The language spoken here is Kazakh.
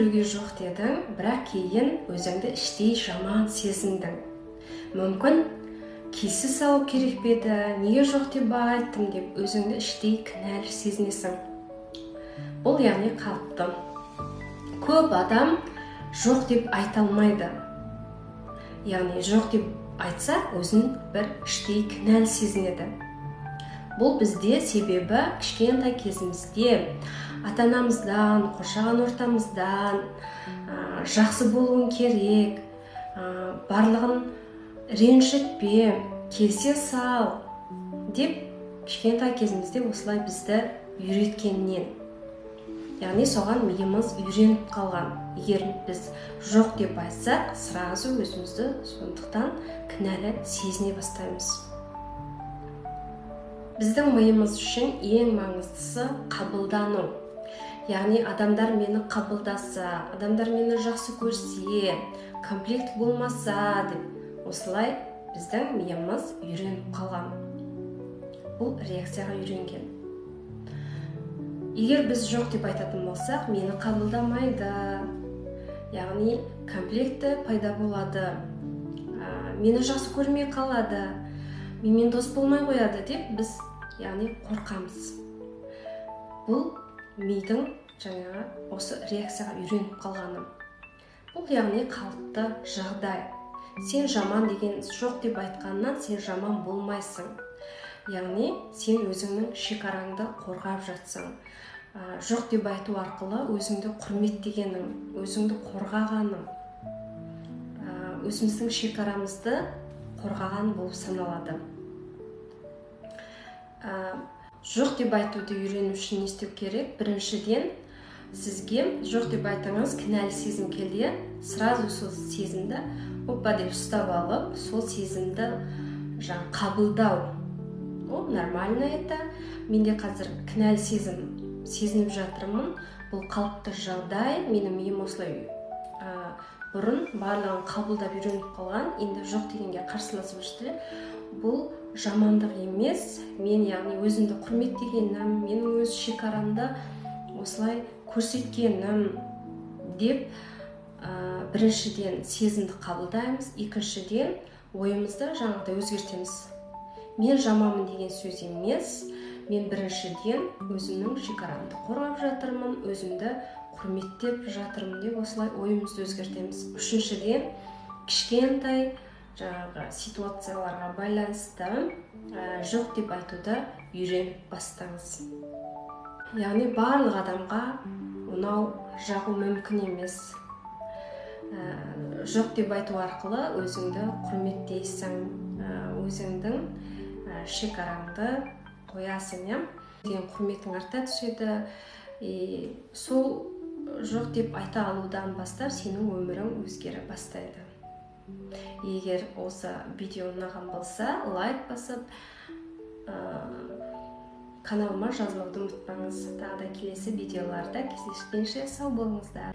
Жүрге жоқ дедің, бірақ кейін өзіңді іштей жаман сезіндің. Мүмкін кейсіз алып керек беді, неге жоқ деп айттым деп өзіңді іштей кінәлі сезінесің. Бұл яғни қалыпты. Көп адам жоқ деп айта алмайды. Яғни жоқ деп айтса, өзін бір іштей кінәлі сезінеді. Бұл бізде себебі кішкентай кезімізде ата-анамыздан, қоршаған ортамыздан жақсы болуың керек, барлығын ренжітпе, келсе сал деп кішкентай кезімізде осылай бізді үйреткеннен. Яғни соған миымыз үйреніп қалған. Егер біз жоқ деп айтсақ, сразу өзімізді сондықтан кінәлі сезіне бастаймыз. Біздің миымыз үшін ең маңыздысы қабылдану. Яғни адамдар мені қабылдаса, адамдар мені жақсы көрсе, комплект болмаса деп осылай біздің миымыз үйреніп қалған. Бұл реакцияға үйренген. Егер біз жоқ деп айтатын болсақ, мені қабылдамайды, яғни комплекті пайда болады, мені жақсы көрмей қалады, менімен дос болмай қояды деп біз яғни қорқамыз. Бұл мидың жаңағы осы реакцияға үйреніп қалғаны. Бұл яғни қалыпты жағдай. Сен жаман деген жоқ деп айтқаннан сен жаман болмайсың. Яғни сен өзіңнің шекараңды қорғап жатсың. Жоқ деп айту арқылы өзіңді құрметтегенің, өзіңді қорғағаның, өзіміздің шекарамызды қорғаған болып саналады. Жоқ деп айтуды үйрену үшін не істеу керек? Біріншіден, сізге жоқ деп айтыңыз, кінәлі сезім келді, сразу сол сезімді оппа деп ұстап алып, сол сезімді қабылдау. Ол нормально это. Менде қазір кінәлі сезініп жатырмын. Бұл қалыпты жағдай, менің миым осылай бұрын барлығын қабылдап үйреніп қалған, енді жоқ дегенге қарсыласып жүрді. Бұл жамандық емес, мен яғни өзімді құрметтегенім, менің өз шекарамды осылай көрсеткенім деп біріншіден сезімді қабылдаймыз, екіншіден ойымызды жаңағыдай өзгертеміз. Мен жаманмын деген сөз емес, мен біріншіден өзімнің шекарамды қорғап жатырмын, өзімді құрметтеп жатырмын деп осылай ойымызды өзгертеміз. Үшіншіден, кішкентай жаңағы ситуацияларға байланысты жоқ деп айтуды үйреніп бастаңыз. Яғни барлық адамға ұнау жағу мүмкін емес. Жоқ деп айту арқылы өзіңді құрметтейсің, өзіңдің шекараңды қоясың, деген құрметің арта түседі. Сол жоқ деп айта алудан бастап сенің өмірің өзгере бастайды. Егер осы видео ұнаған болса, лайк басып, каналыма жазылуды ұмытпаңыз. Тағы да келесі видеоларда кездескенше сау болыңыздар.